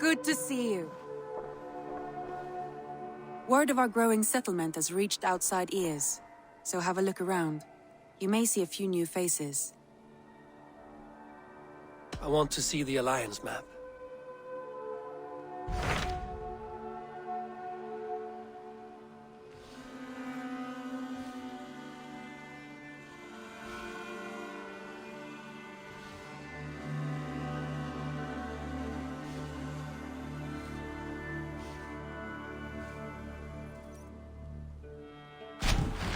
Good to see you. Word of our growing settlement has reached outside ears, so have a look around. You may see a few new faces. I want to see the Alliance map.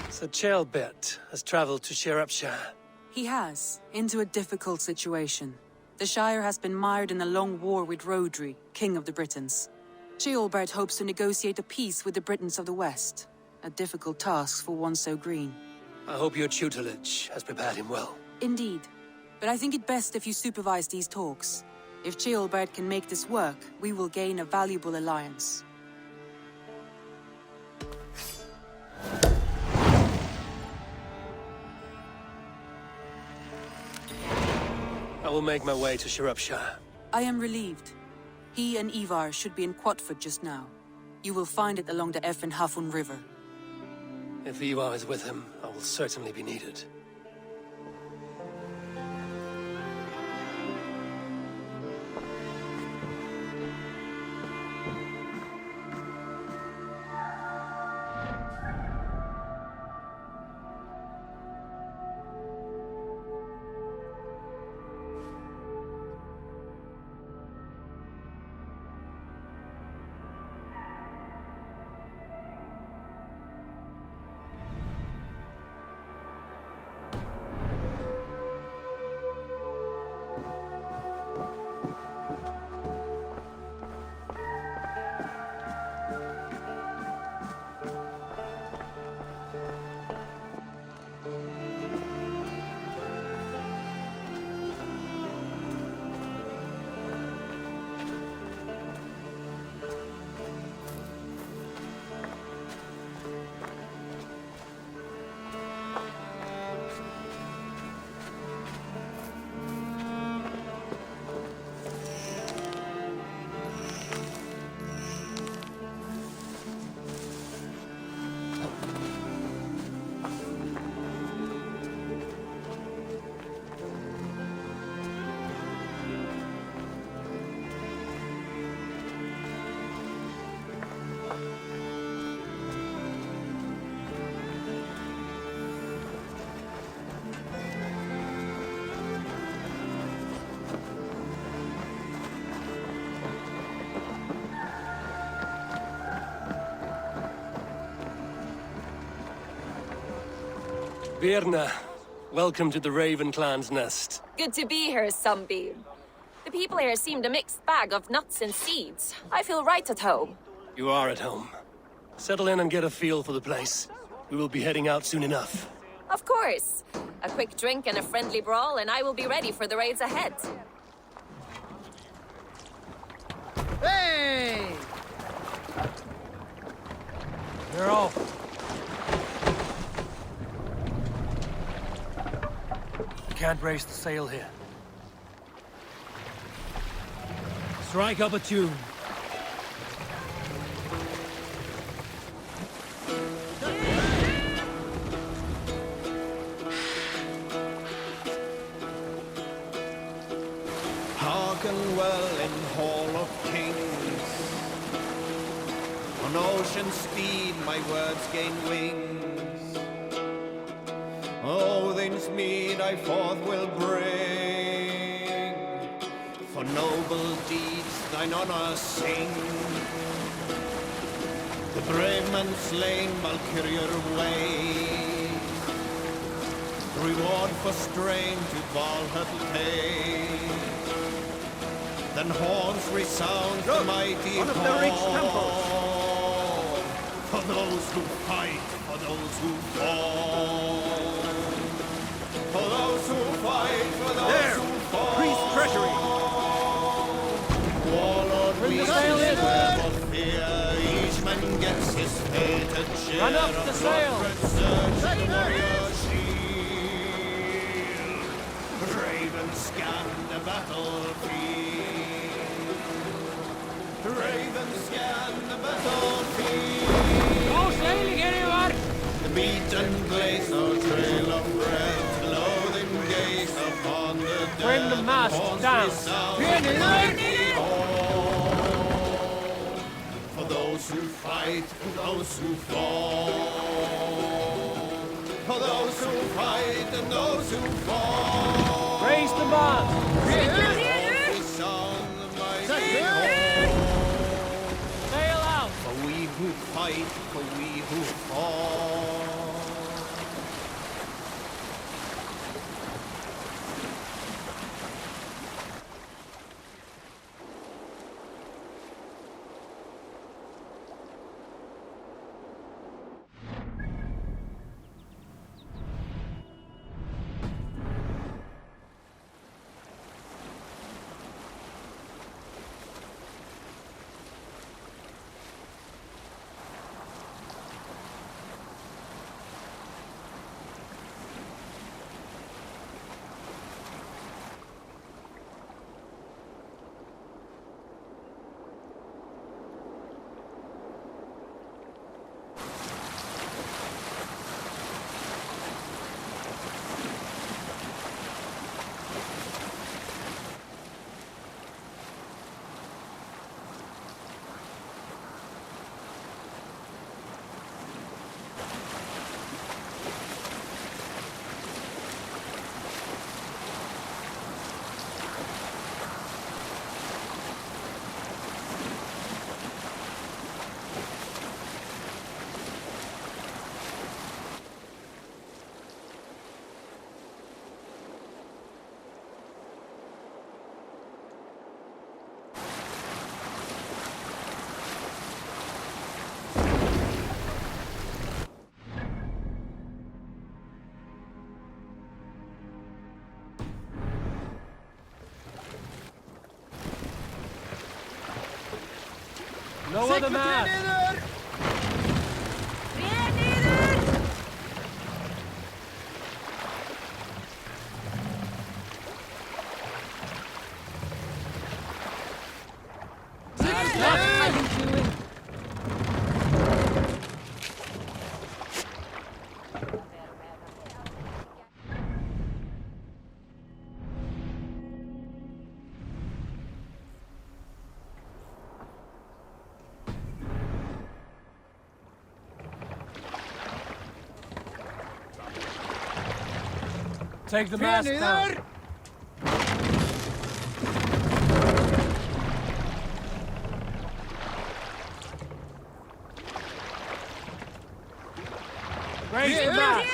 So Chaelbert has traveled to Shropshire. He has, into a difficult situation. The Shire has been mired in a long war with Rhodri, King of the Britons. Ceolbert hopes to negotiate a peace with the Britons of the West. A difficult task for one so green. I hope your tutelage has prepared him well. Indeed. But I think it best if you supervise these talks. If Ceolbert can make this work, we will gain a valuable alliance. I will make my way to Shropshire. I am relieved. He and Ivar should be in Quatford just now. You will find it along the Effen Hafun River. If Ivar is with him, I will certainly be needed. Birna, welcome to the Raven Clan's nest. Good to be here, Sunbeam. The people here seemed a mixed bag of nuts and seeds. I feel right at home. You are at home. Settle in and get a feel for the place. We will be heading out soon enough. Of course. A quick drink and a friendly brawl, and I will be ready for the raids ahead. Hey! You're off. Can't raise the sail here. Strike up a tune. Hearken well in Hall of Kings. On ocean steed my words gain wings. Odin's mead I forth will bring. For noble deeds thine honor sing. The brave man slain Valkyrier ways. Reward for strain to Valhalla take. Then horns resound the mighty one of the rich temples. For those who fight, for those who fall. For those who fight, for those There, who fall. priest treasury. Warlord, Bring we the sail in. never fear. Each man gets his fated share. Run up the of sail. blood, surge the warrior shield. Ravens scan the battlefield. Ravens scan the battlefield. No sailing anywhere! The beaten place, no trail of red, loathing gaze upon the dead. When the mast Horns down. resound Here, mighty all. For those who fight, for those who fall. For those who fight and those who fall. Raise the mast! Horns resound mighty all. Sail out! For we who fight, for we who fall. Lower the mast! Take the mast down. Raise the mast.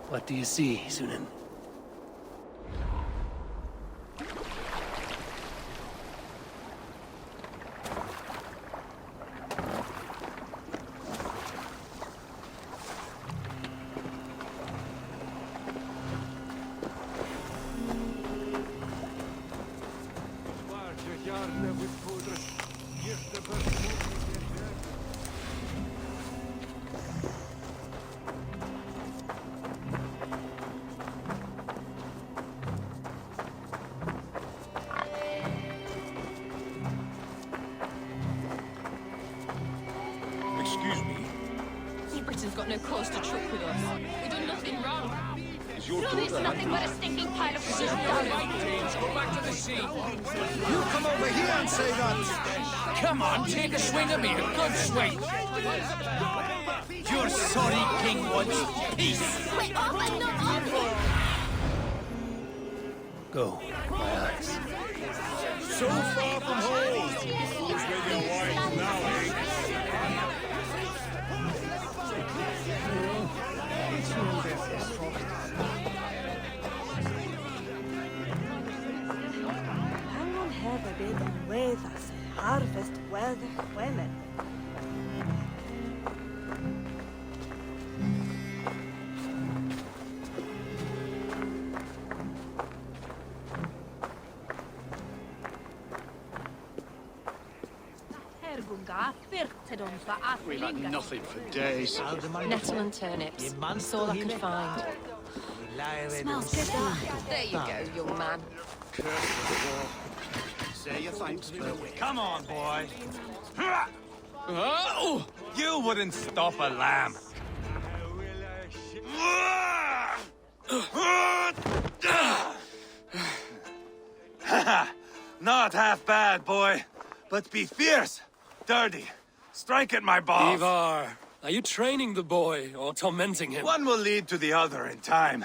What do you see, Sunan? got no cause to chuck with us. We've done nothing wrong. It's nothing but a stinking pile of shit. Go back to the sea. You come over here and say that. Come on, take a swing at me. A good swing. Your sorry king wants peace. We're off and not on here. Go, my eyes. So far from home. Who's waving white now, eh? Hang on heather bid and with us, harvest weather women. We've had nothing for days. Nettle and turnips. That's all I could find. Smells good. There you go, young man. Say your thanks, Come on, boy. Oh! You wouldn't stop a lamb. Not half bad, boy. But be fierce, dirty. Strike at my balls. Ivar, are you training the boy or tormenting him? One will lead to the other in time.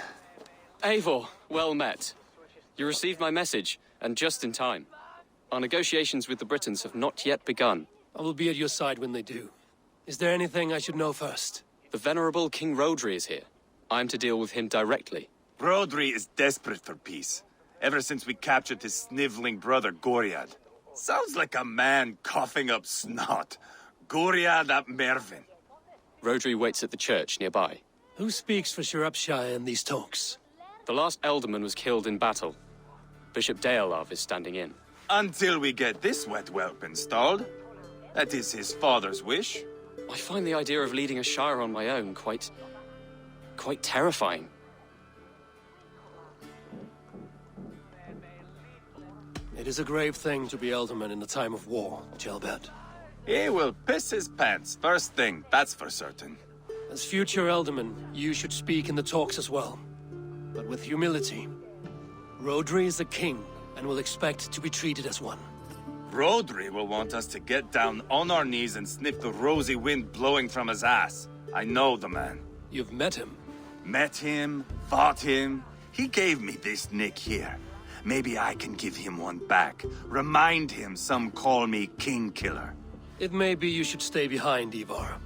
Eivor, well met. You received my message, and just in time. Our negotiations with the Britons have not yet begun. I will be at your side when they do. Is there anything I should know first? The venerable King Rodri is here. I'm to deal with him directly. Rodri is desperate for peace, ever since we captured his sniveling brother Goriad. Sounds like a man coughing up snot. Goriad ap Mervin. Rodri waits at the church nearby. Who speaks for Shropshire in these talks? The last alderman was killed in battle. Bishop Deolav is standing in. Until we get this wet whelp installed. That is his father's wish. I find the idea of leading a shire on my own quite terrifying. It is a grave thing to be alderman in the time of war, Gelbert. He will piss his pants first thing, that's for certain. As future alderman, you should speak in the talks as well. But with humility. Rodri is the king, and will expect to be treated as one. Rodri will want us to get down on our knees and sniff the rosy wind blowing from his ass. I know the man. You've met him. Met him, fought him. He gave me this nick here. Maybe I can give him one back. Remind him some call me King Killer. It may be you should stay behind, Ivar.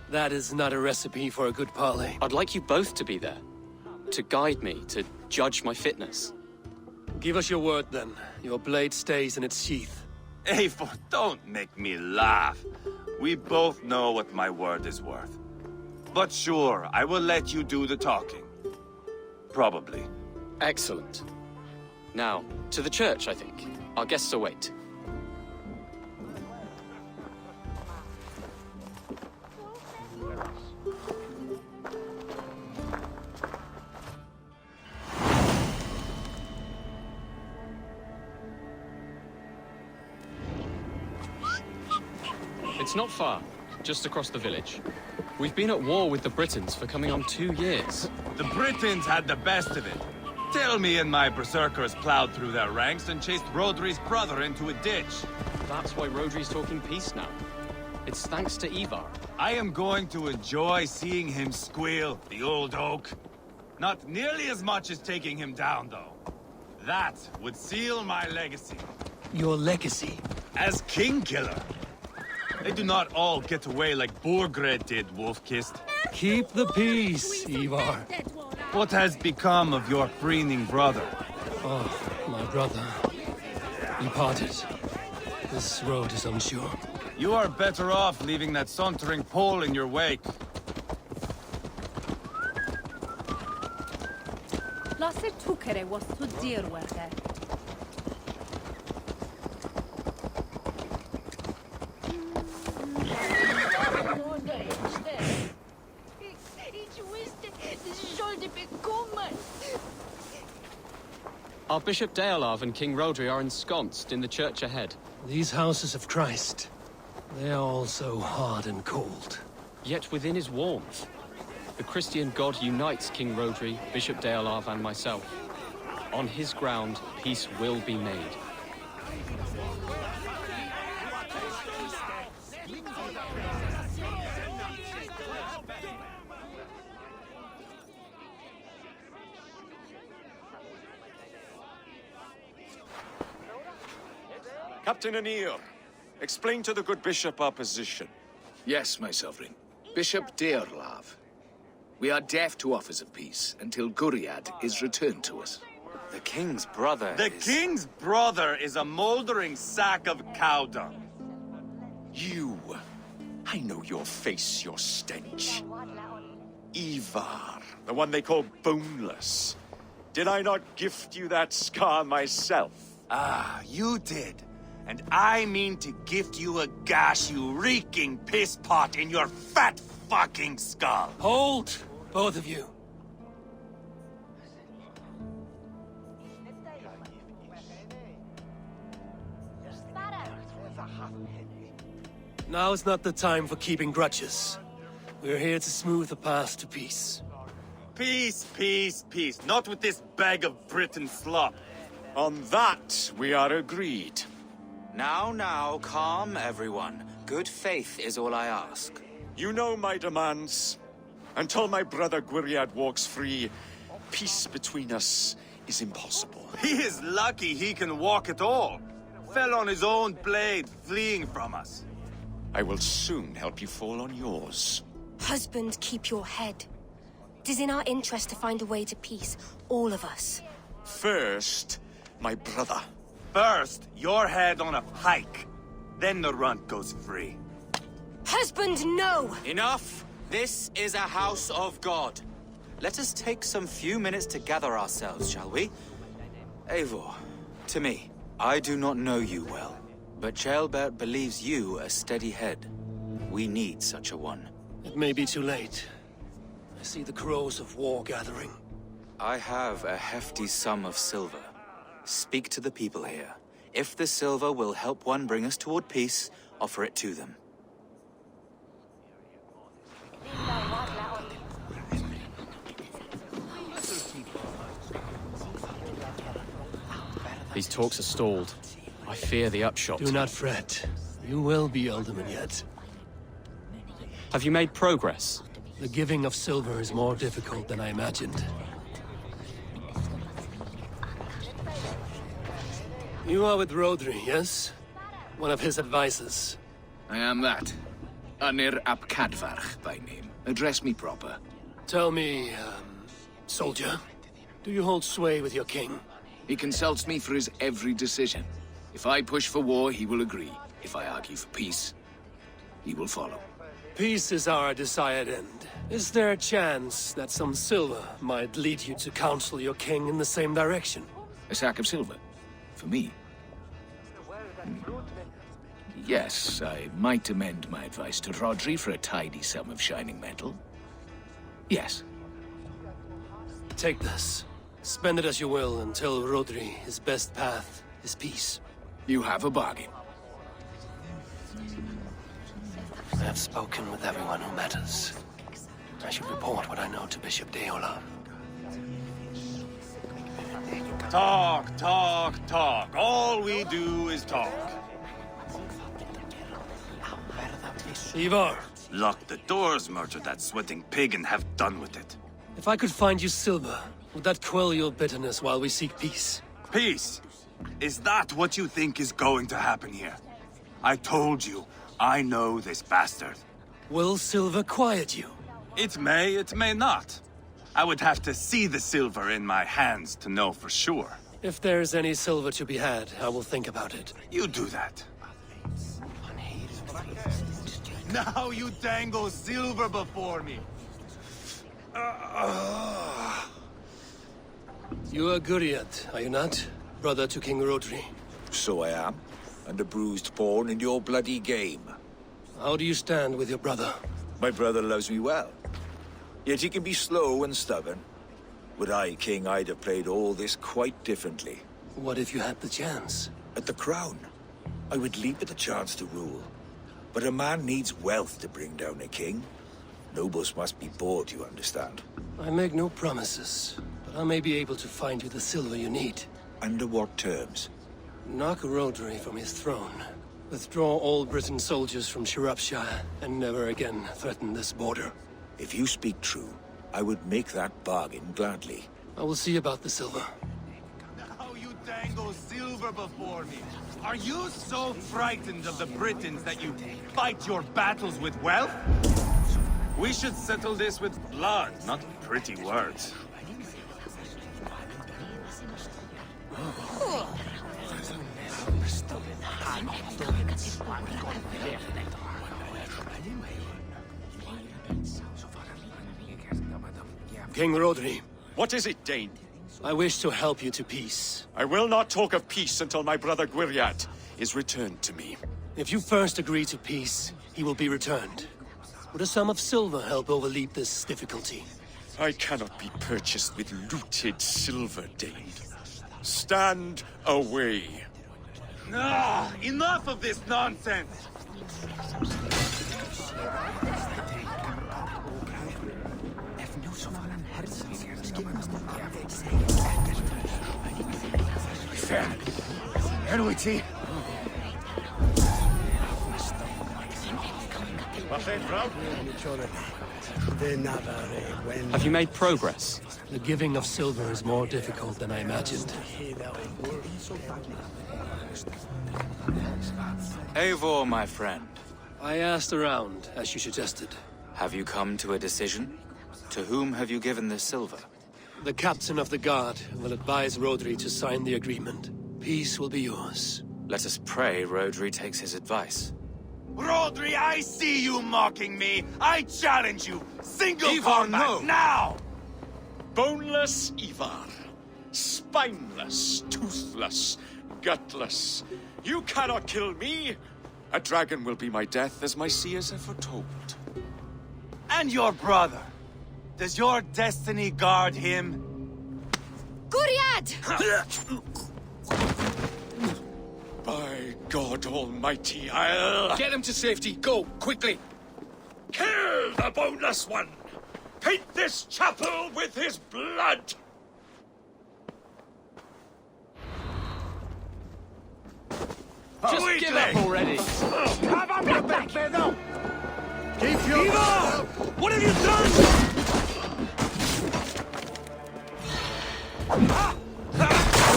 That is not a recipe for a good parley. I'd like you both to be there. To guide me, to judge my fitness. Give us your word, then. Your blade stays in its sheath. Eivor, don't make me laugh. We both know what my word is worth. But sure, I will let you do the talking. Probably. Excellent. Now, to the church, I think. Our guests await. It's not far, just across the village. We've been at war with the Britons for coming on 2 years. The Britons had the best of it. Tell me and my berserkers plowed through their ranks and chased Rodri's brother into a ditch. That's why Rodri's talking peace now. It's thanks to Ivar. I am going to enjoy seeing him squeal, the old oak. Not nearly as much as taking him down, though. That would seal my legacy. Your legacy? As King Killer. They do not all get away like Borgred did, Wolf-Kissed. Keep the peace, Ivar. What has become of your preening brother? Oh, my brother. He parted. This road is unsure. You are better off leaving that sauntering Pole in your wake. Lasser Tukere was to dear with her. Our Bishop Deolav and King Rodri are ensconced in the church ahead. These houses of Christ, they are all so hard and cold. Yet within is warmth. The Christian God unites King Rodri, Bishop Deolav, and myself. On his ground, peace will be made. Captain Anil, explain to the good bishop our position. Yes, my sovereign. Bishop Deolav. We are deaf to offers of peace until Guriad is returned to us. The king's brother The king's brother is a moldering sack of cow dung. You. I know your face, your stench. Ivar, the one they call boneless. Did I not gift you that scar myself? Ah, you did. And I mean to gift you a gash, you reeking piss pot in your fat fucking skull. Hold, both of you. Now is not the time for keeping grudges. We're here to smooth the path to peace. Peace, peace, peace. Not with this bag of Britain slop. On that, we are agreed. Now, calm everyone. Good faith is all I ask. You know my demands. Until my brother Gwiriad walks free, peace between us is impossible. He is lucky he can walk at all. Fell on his own blade, fleeing from us. I will soon help you fall on yours. Husband, keep your head. It is in our interest to find a way to peace, all of us. First, my brother. First, your head on a pike. Then the runt goes free. Husband, no! Enough! This is a house of God. Let us take some few minutes to gather ourselves, shall we? Eivor, to me, I do not know you well, but Ceolbert believes you a steady head. We need such a one. It may be too late. I see the crows of war gathering. I have a hefty sum of silver. Speak to the people here. If the silver will help one bring us toward peace, offer it to them. These talks are stalled. I fear the upshot. Do not fret. You will be alderman yet. Have you made progress? The giving of silver is more difficult than I imagined. You are with Rodri, yes? One of his advisors. I am that. Anir ap Cadfarch by name. Address me proper. Tell me, soldier, do you hold sway with your king? He consults me for his every decision. If I push for war, he will agree. If I argue for peace, he will follow. Peace is our desired end. Is there a chance that some silver might lead you to counsel your king in the same direction? A sack of silver? For me? Yes, I might amend my advice to Rodri for a tidy sum of shining metal. Yes. Take this. Spend it as you will until Rodri, his best path is peace. You have a bargain. I have spoken with everyone who matters. I should report what I know to Bishop Deolav. Talk, talk, talk. All we do is talk. Ivar! Lock the doors, murder that sweating pig, and have done with it. If I could find you silver, would that quell your bitterness while we seek peace? Peace? Is that what you think is going to happen here? I told you, I know this bastard. Will silver quiet you? It may not. I would have to see the silver in my hands to know for sure. If there's any silver to be had, I will think about it. You do that. Now you dangle silver before me. You are Guriad, are you not? Brother to King Rodri. So I am, and a bruised pawn in your bloody game. How do you stand with your brother? My brother loves me well. Yet he can be slow and stubborn. Were I king, I'd have played all this quite differently. What if you had the chance? At the crown, I would leap at the chance to rule. But a man needs wealth to bring down a king. Nobles must be bored, you understand. I make no promises, but I may be able to find you the silver you need. Under what terms? Knock Rodri from his throne. Withdraw all Britain soldiers from Shropshire, and never again threaten this border. If you speak true, I would make that bargain gladly. I will see about the silver. Now you dangle silver before me. Are you so frightened of the Britons that you fight your battles with wealth? We should settle this with blood, not pretty words. King Rodri, What is it, Dane? I wish to help you to peace. I will not talk of peace until my brother Gwriad is returned to me. If you first agree to peace, he will be returned. Would a sum of silver help overleap this difficulty? I cannot be purchased with looted silver, Dane. Stand away. Ah, enough of this nonsense! Have you made progress? The giving of silver is more difficult than I imagined. Eivor, my friend. I asked around, as you suggested. Have you come to a decision? To whom have you given this silver? The captain of the guard will advise Rodri to sign the agreement. Peace will be yours. Let us pray Rodri takes his advice. Rodri, I see you mocking me! I challenge you! Single Ivar, combat, no! now! Boneless Ivar. Spineless, toothless, gutless. You cannot kill me! A dragon will be my death, as my seers have foretold. And your brother. Does your destiny guard him? Gwriad! By God Almighty, I'll... Get him to safety. Go, quickly. Kill the boneless one! Paint this chapel with his blood! Just give up already! Keep your... Ivar! What have you done?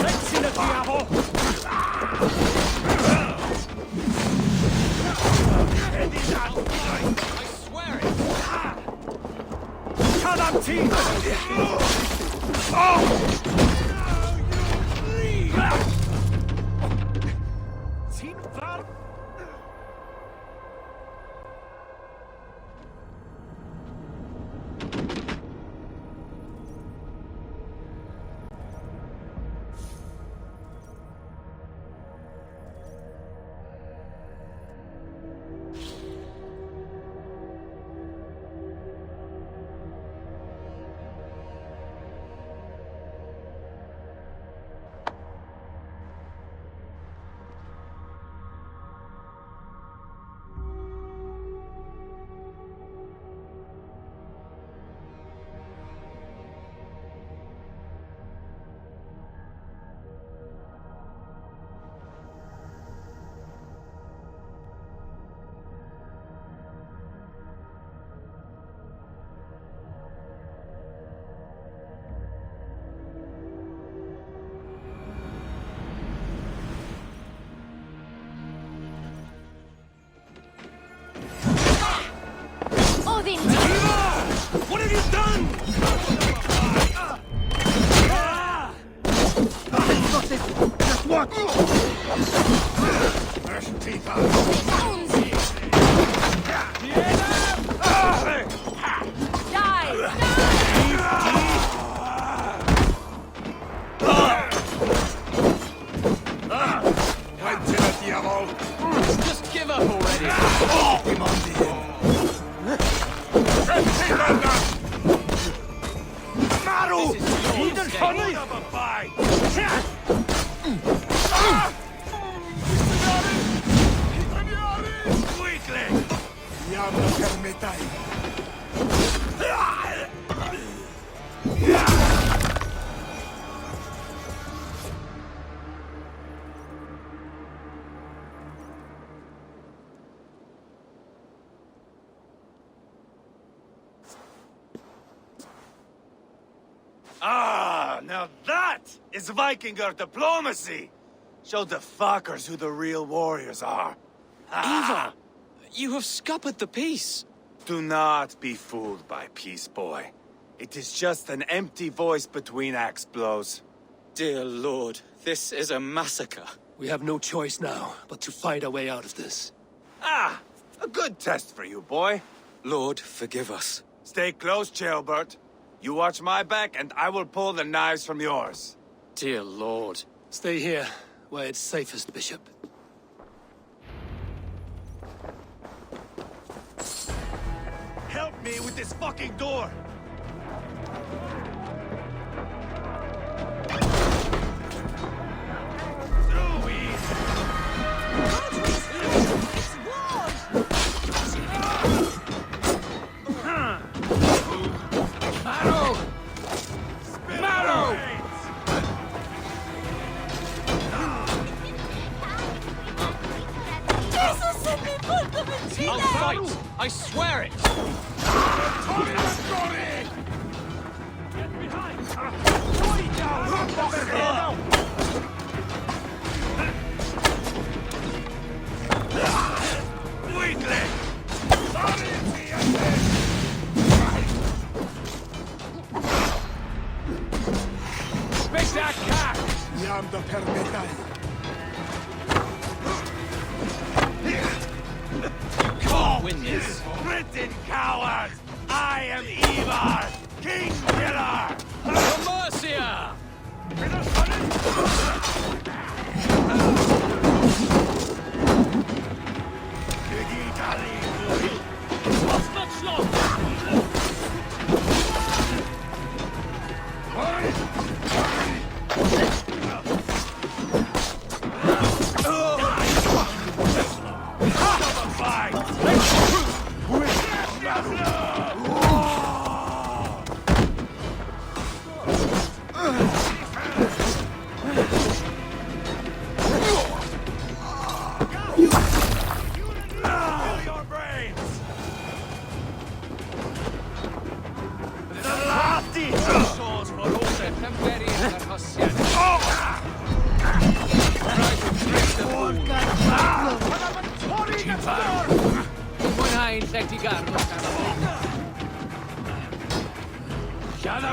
Let's see the diavolo! I swear it! Kadamti! Odin! What have you done? Just watch! Just give up already! Maru! This is your Quickly! Ah, now that is Vikinger diplomacy! Show the fuckers who the real warriors are. Ivar! You have scuppered the peace! Do not be fooled by peace, boy. It is just an empty voice between axe blows. Dear Lord, this is a massacre. We have no choice now, but to fight our way out of this. Ah! A good test for you, boy. Lord, forgive us. Stay close, Ceolbert. You watch my back, and I will pull the knives from yours. Dear Lord. Stay here, where it's safest, Bishop. Help me with this fucking door! Through I'll fight! I swear it! Win this. Britain cowards! I am Ivar, King Killer! Mercia!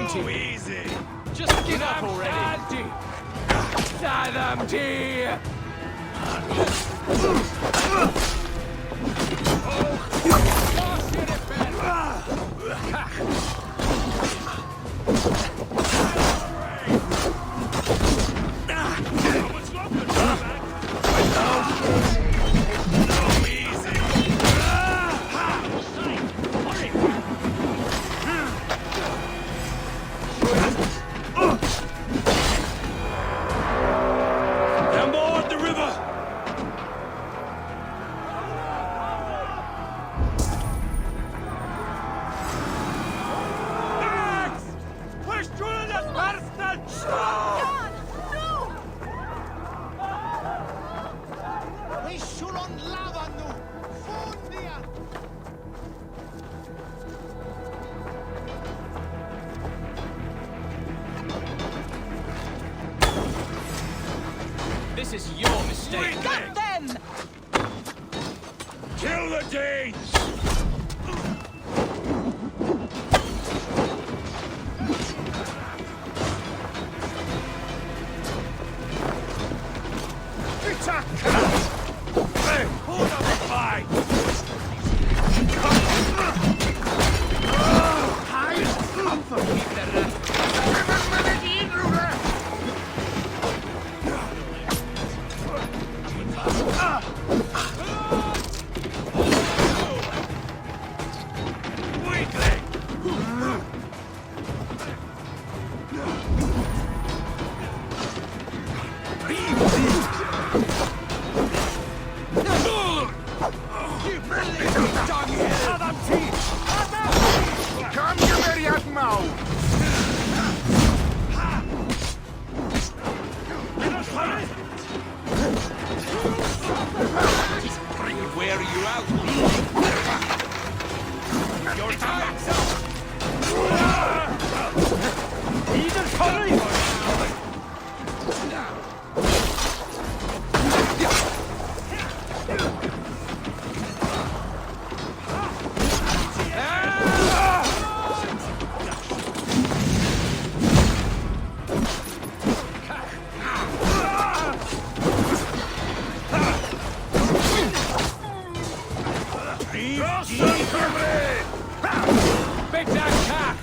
So easy! Just give up already! This is your mistake. Got them! Kill the Danes! Hey, hold up the fight! Where are you out? Your time's up! Big that cat!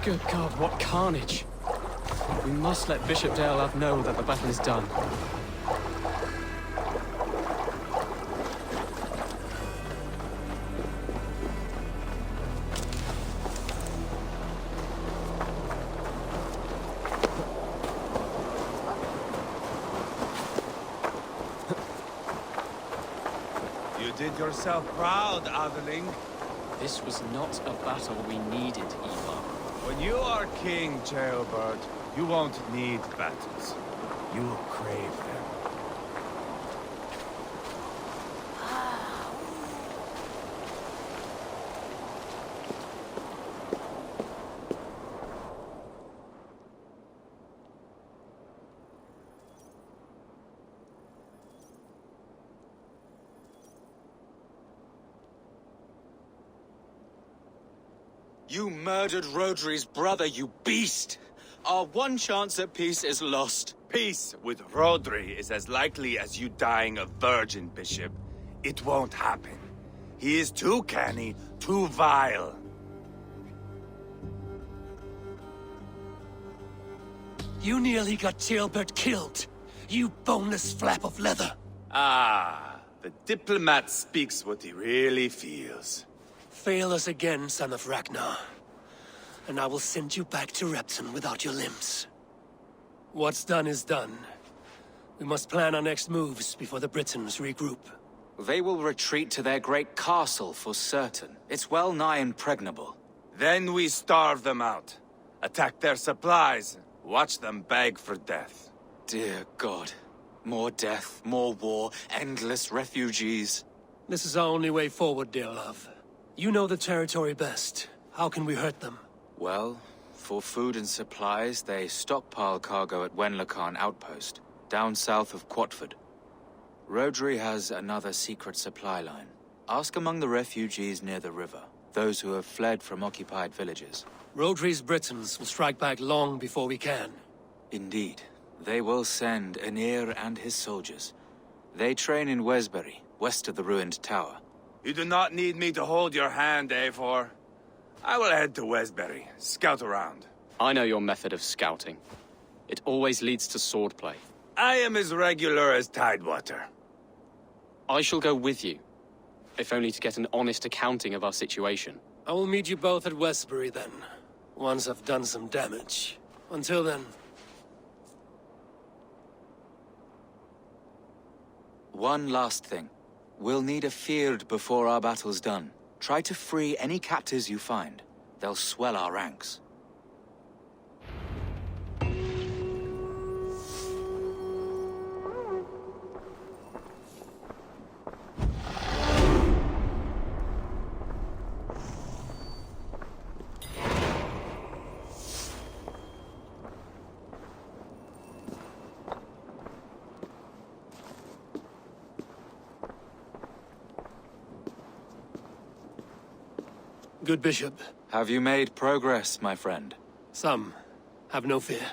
Good God, what carnage! We must let Bishop Dale know that the battle is done. You did yourself proud, Adeling. This was not a battle we needed, Ivar. When you are king, Jailbird, you won't need battles. You will crave them. You murdered Rodri's brother, you beast! Our one chance at peace is lost. Peace with Rodri is as likely as you dying a virgin, Bishop. It won't happen. He is too canny, too vile. You nearly got Ceolbert killed. You boneless flap of leather. Ah, the diplomat speaks what he really feels. Fail us again, son of Ragnar. And I will send you back to Repton without your limbs. What's done is done. We must plan our next moves before the Britons regroup. They will retreat to their great castle for certain. It's well nigh impregnable. Then we starve them out. Attack their supplies. Watch them beg for death. Dear God. More death, more war, endless refugees. This is our only way forward, dear love. You know the territory best. How can we hurt them? Well, for food and supplies, they stockpile cargo at Wenlacan Outpost, down south of Quatford. Rodri has another secret supply line. Ask among the refugees near the river, those who have fled from occupied villages. Rodri's Britons will strike back long before we can. Indeed. They will send Aenir and his soldiers. They train in Wesbury, west of the ruined tower. You do not need me to hold your hand, Eivor. I will head to Wesbury, scout around. I know your method of scouting. It always leads to swordplay. I am as regular as Tidewater. I shall go with you, if only to get an honest accounting of our situation. I will meet you both at Westbury then, once I've done some damage. Until then... One last thing. We'll need a field before our battle's done. Try to free any captives you find. They'll swell our ranks. Good Bishop. Have you made progress, my friend? Some. Have no fear.